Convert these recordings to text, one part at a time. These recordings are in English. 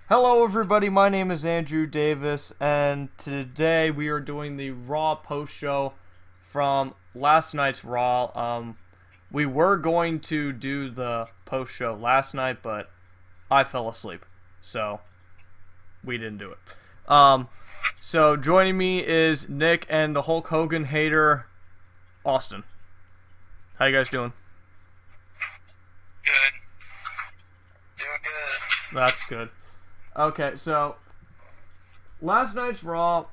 Hello everybody, my name is Andrew Davis, and today we are doing the Raw post-show from last night's Raw. We were going to do the post-show last night, but I fell asleep, so we didn't do it. So joining me is Nick and the Hulk Hogan hater, Austin. How you guys doing? Good. Doing good. That's good. Okay, so last night's Raw,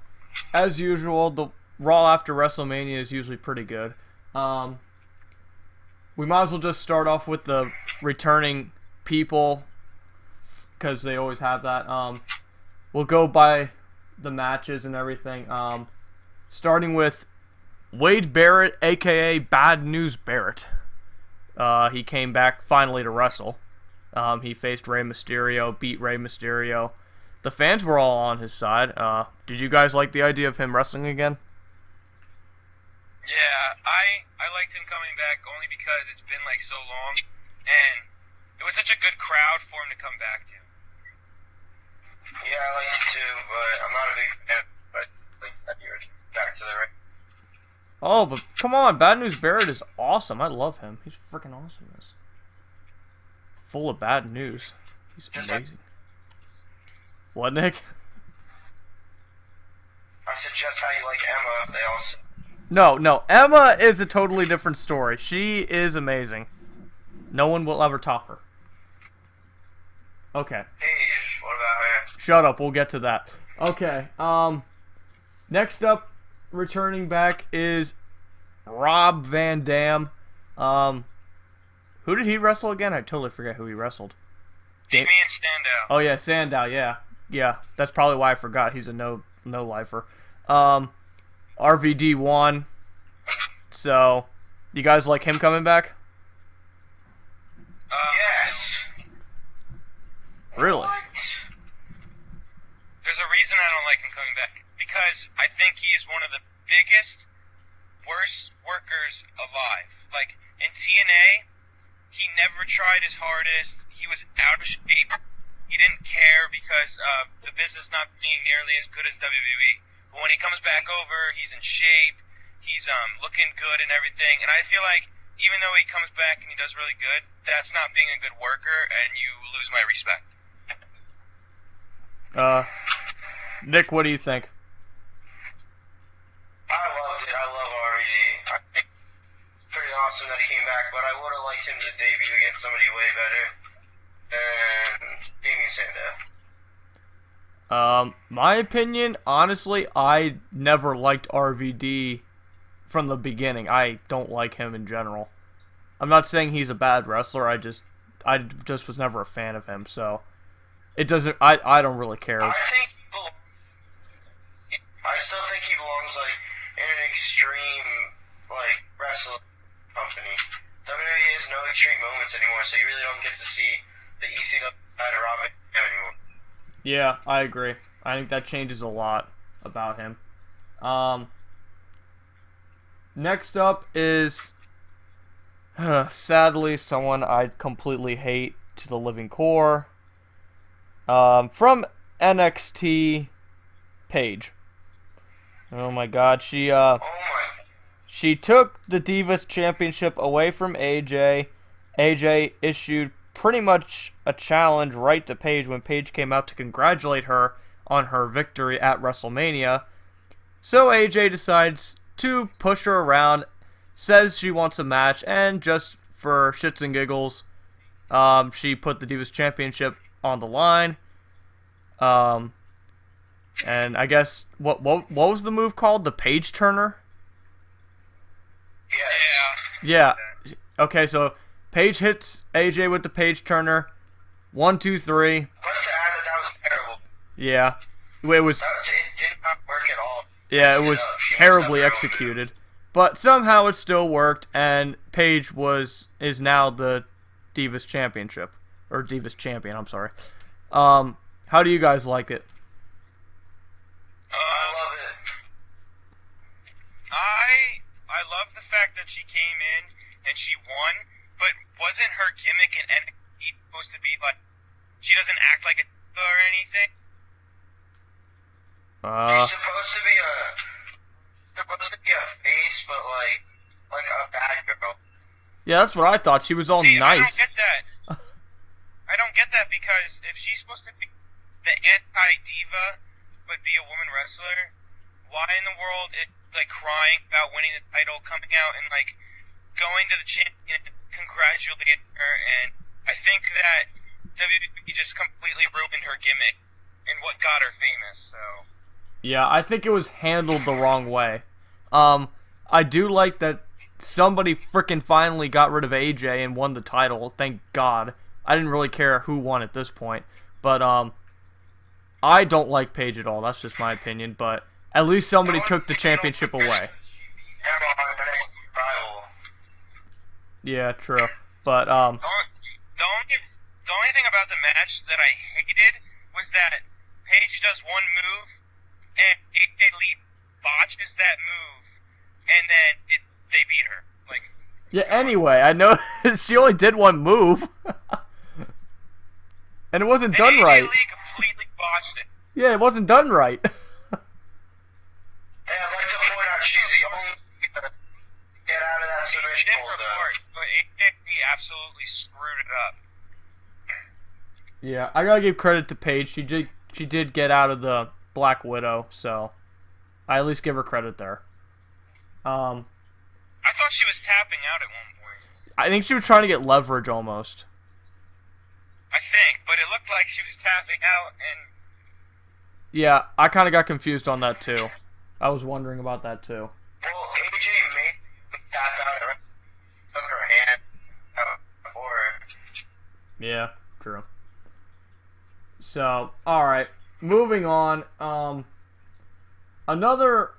as usual, the Raw after WrestleMania is usually pretty good. We might as well just start off with the returning people, because they always have that. We'll go by the matches and everything. Starting with Wade Barrett, aka Bad News Barrett. He came back finally to wrestle. He faced Rey Mysterio, beat Rey Mysterio. The fans were all on his side. Did you guys like the idea of him wrestling again? Yeah, I liked him coming back only because it's been like so long, and it was such a good crowd for him to come back to. Yeah, I liked it too, but I'm not a big fan. But like that year, back to the ring. Oh, but come on, Bad News Barrett is awesome. I love him. He's freaking awesome. Full of bad news. He's amazing. What, Nick? I said just how you like Emma. They also. No. Emma is a totally different story. She is amazing. No one will ever top her. Okay. Paige, what about her? Shut up. We'll get to that. Okay. Next up, returning back is Rob Van Dam. Who did he wrestle again? I totally forget who he wrestled. Damian Sandow. Oh yeah, Sandow. Yeah. That's probably why I forgot. He's a no lifer. RVD won. So, you guys like him coming back? Yes. Really? What? There's a reason I don't like him coming back. It's because I think he is one of the biggest, worst workers alive. Like, in TNA, he never tried his hardest. He was out of shape. He didn't care because the business not being nearly as good as WWE. But when he comes back over, he's in shape. He's looking good and everything. And I feel like even though he comes back and he does really good, that's not being a good worker, and you lose my respect. Nick, what do you think? I loved it. I love RVD. I think it's pretty awesome that he came back, but I would have liked him to debut against somebody way better than Damian Sandow. My opinion, honestly, I never liked RVD from the beginning. I don't like him in general. I'm not saying he's a bad wrestler. I just was never a fan of him. So it doesn't. I don't really care. I still think he belongs like in an extreme like wrestling company. WWE has no extreme moments anymore, so you really don't get to see the ECW side of Robin anymore. Yeah, I agree. I think that changes a lot about him. Next up is, sadly, someone I completely hate to the living core. From NXT, Paige. Oh my God, she took the Divas Championship away from AJ. AJ issued pretty much a challenge right to Paige when Paige came out to congratulate her on her victory at WrestleMania. So AJ decides to push her around, says she wants a match, and just for shits and giggles, she put the Divas Championship on the line. And I guess, what was the move called? The Paige Turner? Yeah. Yeah. Okay, so Paige hits AJ with the Paige Turner. 1, 2, 3. But to add that was terrible. Yeah. It was. It did not work at all. Yeah, it was terribly executed. But somehow it still worked, and Paige is now the Divas Championship. Or Divas Champion, I'm sorry. How do you guys like it? I love it. I love the fact that she came in and she won, but wasn't her gimmick in NXT supposed to be like she doesn't act like a diva or anything? She's supposed to be a face, but like a bad girl. Yeah, that's what I thought. She was all See, nice. I don't get that. I don't get that because if she's supposed to be the anti-diva, but be a woman wrestler, why in the world is like crying about winning the title, coming out and like going to the champion, congratulating her, and I think that WWE just completely ruined her gimmick and what got her famous. So Yeah, I think it was handled the wrong way. I do like that somebody frickin' finally got rid of AJ and won the title. Thank God. I didn't really care who won at this point, but I don't like Paige at all. That's just my opinion, but at least somebody took the championship away. Yeah, true. But the only thing about the match that I hated was that Paige does one move and AJ Lee botches that move, and then they beat her. Like, yeah. Anyway, I know she only did one move, and it wasn't done right. AJ Lee completely botched it. Yeah, it wasn't done right. And I'd like to point out she's the only get out of that submission hold, but AJ Lee absolutely screwed it up. Yeah, I gotta give credit to Paige. She did get out of the Black Widow, so I at least give her credit there. I thought she was tapping out at one point. I think she was trying to get leverage almost. I think, but it looked like she was tapping out, and yeah, I kind of got confused on that too. I was wondering about that too. Well, AJ made the tap out, and took her hand out for her. Yeah, true. So, alright. Moving on. Another...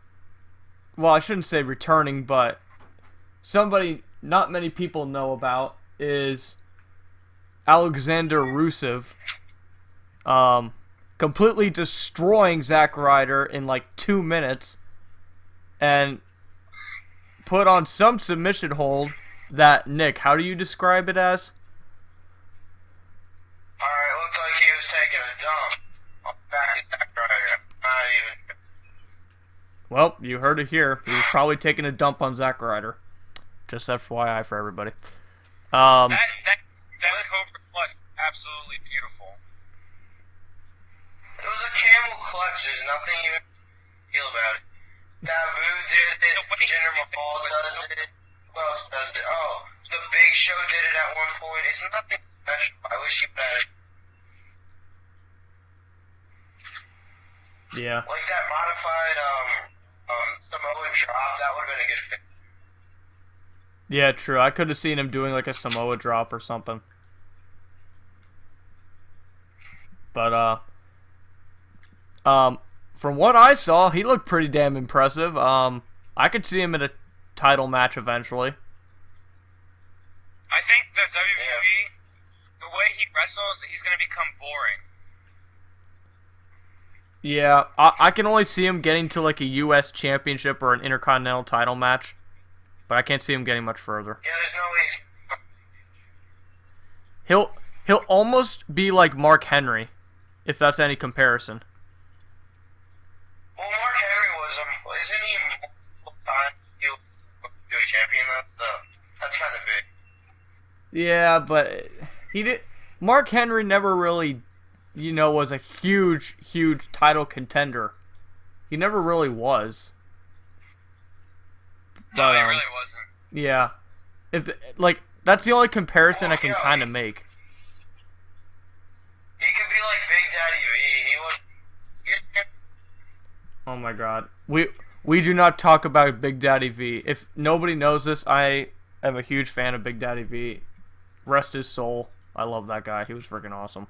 Well, I shouldn't say returning, but somebody not many people know about is Alexander Rusev. Completely destroying Zack Ryder in like 2 minutes. And put on some submission hold that, Nick, how do you describe it as? Alright, looked like he was taking a dump back at Zack Ryder. Not even. Well, you heard it here. He was probably taking a dump on Zack Ryder. Just FYI for everybody. That Cobra clutch, absolutely beautiful. It was a camel clutch. There's nothing even feel about it. Dabu did it. Jinder Mahal does it. Who else does it? Oh, the Big Show did it at one point. It's nothing special. I wish he would had it. Yeah. Like that modified Samoan drop, that would have been a good fit. Yeah, true. I could have seen him doing like a Samoa drop or something. But from what I saw, he looked pretty damn impressive. I could see him in a title match eventually. I think the WWE, the way he wrestles, he's going to become boring. Yeah, I can only see him getting to like a U.S. championship or an Intercontinental title match, but I can't see him getting much further. Yeah, there's no way He'll almost be like Mark Henry, if that's any comparison. Well, Mark Henry was, isn't he multiple-time WWE champion? That's kind of big. Yeah, but Mark Henry never really, was a huge title contender. He never really was. No, he really wasn't. Yeah. That's the only comparison I can kind of make. He could be like Big Daddy V. Oh my God. We do not talk about Big Daddy V. If nobody knows this, I am a huge fan of Big Daddy V. Rest his soul. I love that guy. He was freaking awesome.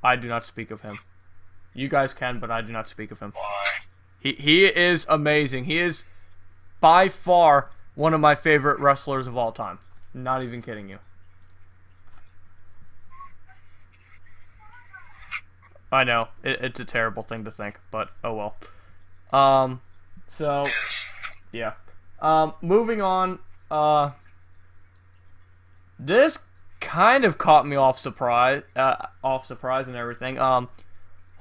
I do not speak of him. You guys can, but I do not speak of him. Why? He is amazing. He is by far one of my favorite wrestlers of all time. Not even kidding you. I know. It's a terrible thing to think, but oh well. So, yeah. Moving on. This kind of caught me off surprise and everything.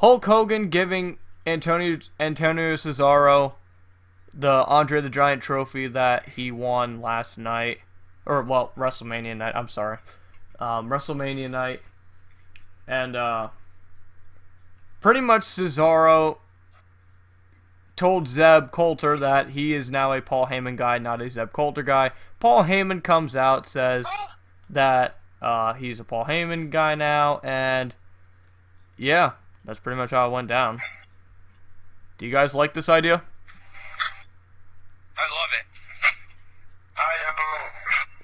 Hulk Hogan giving Antonio Cesaro the Andre the Giant trophy that he won last night. Or, well, WrestleMania night. I'm sorry. WrestleMania night. And, pretty much Cesaro told Zeb Coulter that he is now a Paul Heyman guy, not a Zeb Coulter guy. Paul Heyman comes out, says that he's a Paul Heyman guy now, and yeah, that's pretty much how it went down. Do you guys like this idea? I love it.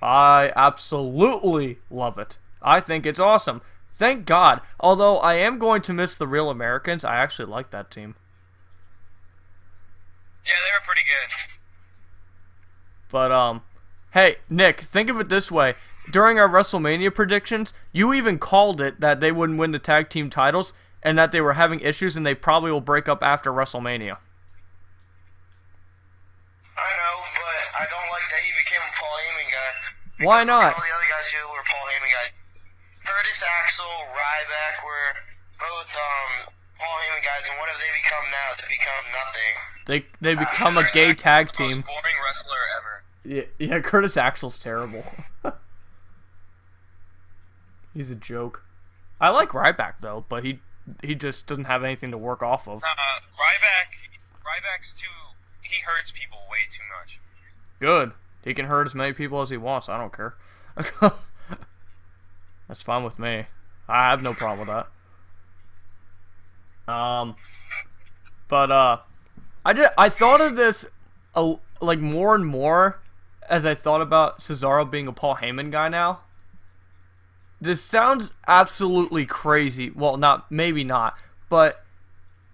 I absolutely love it. I think it's awesome. Thank God. Although I am going to miss the Real Americans. I actually like that team. Yeah, they were pretty good. But, hey, Nick, think of it this way. During our WrestleMania predictions, you even called it that they wouldn't win the tag team titles and that they were having issues and they probably will break up after WrestleMania. I know, but I don't like that he became a Paul Heyman guy. Why not? All the other guys who were Paul Heyman guys. Curtis Axel, Ryback were both Paul Heyman guys, and what have they become now? They become nothing. They become a gay tag team. The most boring wrestler ever. Yeah, Curtis Axel's terrible. He's a joke. I like Ryback though, but he just doesn't have anything to work off of. Ryback's too. He hurts people way too much. Good. He can hurt as many people as he wants. I don't care. That's fine with me. I have no problem with that. I thought of this like more and more as I thought about Cesaro being a Paul Heyman guy now. This sounds absolutely crazy. Well, maybe not, but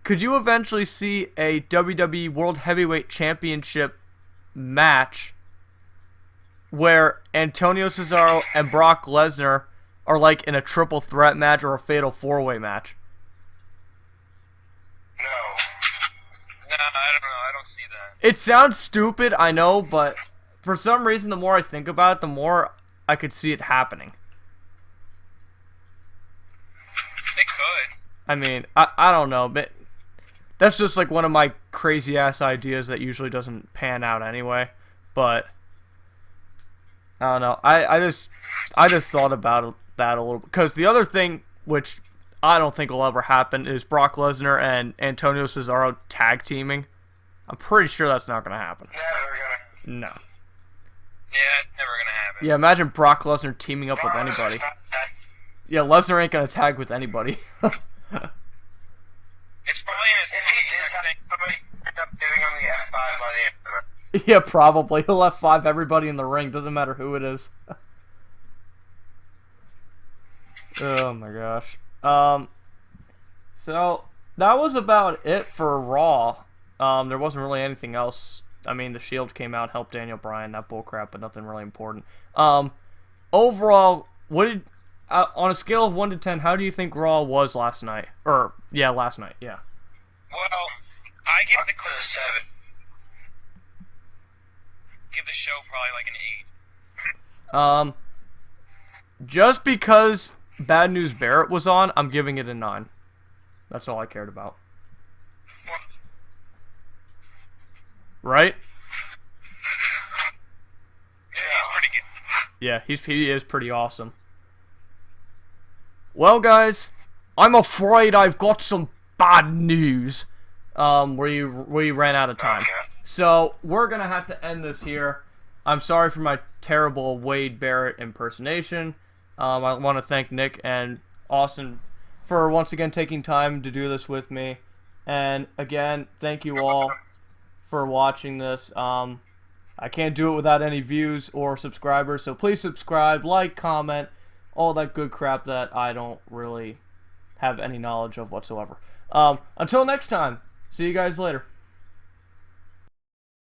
could you eventually see a WWE World Heavyweight Championship match where Antonio Cesaro and Brock Lesnar are like in a triple threat match or a fatal four-way match? No, I don't know. I don't see that. It sounds stupid, I know, but for some reason, the more I think about it, the more I could see it happening. They could. I mean, I don't know, but that's just like one of my crazy-ass ideas that usually doesn't pan out anyway, but I don't know. I just thought about that a little, because the other thing, which I don't think will ever happen, is Brock Lesnar and Antonio Cesaro tag teaming. I'm pretty sure that's not going to happen. never gonna. No. Yeah, it's never gonna happen. Yeah, imagine Brock Lesnar teaming up with anybody. Yeah, Lesnar ain't going to tag with anybody. It's probably in his. If he did, somebody end up giving him the F5 by the end. Yeah, probably. He'll F5 everybody in the ring. Doesn't matter who it is. Oh my gosh. So that was about it for Raw. There wasn't really anything else. I mean, the Shield came out, helped Daniel Bryan, that bullcrap, but nothing really important. Overall, on a scale of 1 to 10, how do you think Raw was last night? Last night, yeah. Well, I give the clip a 7. Give the show probably like an 8. Just because Bad News Barrett was on, I'm giving it a 9. That's all I cared about. Right? Yeah, he's pretty good. Yeah, he is pretty awesome. Well, guys, I'm afraid I've got some bad news. We ran out of time. Okay. So, we're going to have to end this here. I'm sorry for my terrible Wade Barrett impersonation. I want to thank Nick and Austin for once again taking time to do this with me. And again, thank you all for watching this. I can't do it without any views or subscribers, so please subscribe, like, comment, all that good crap that I don't really have any knowledge of whatsoever. Until next time, see you guys later.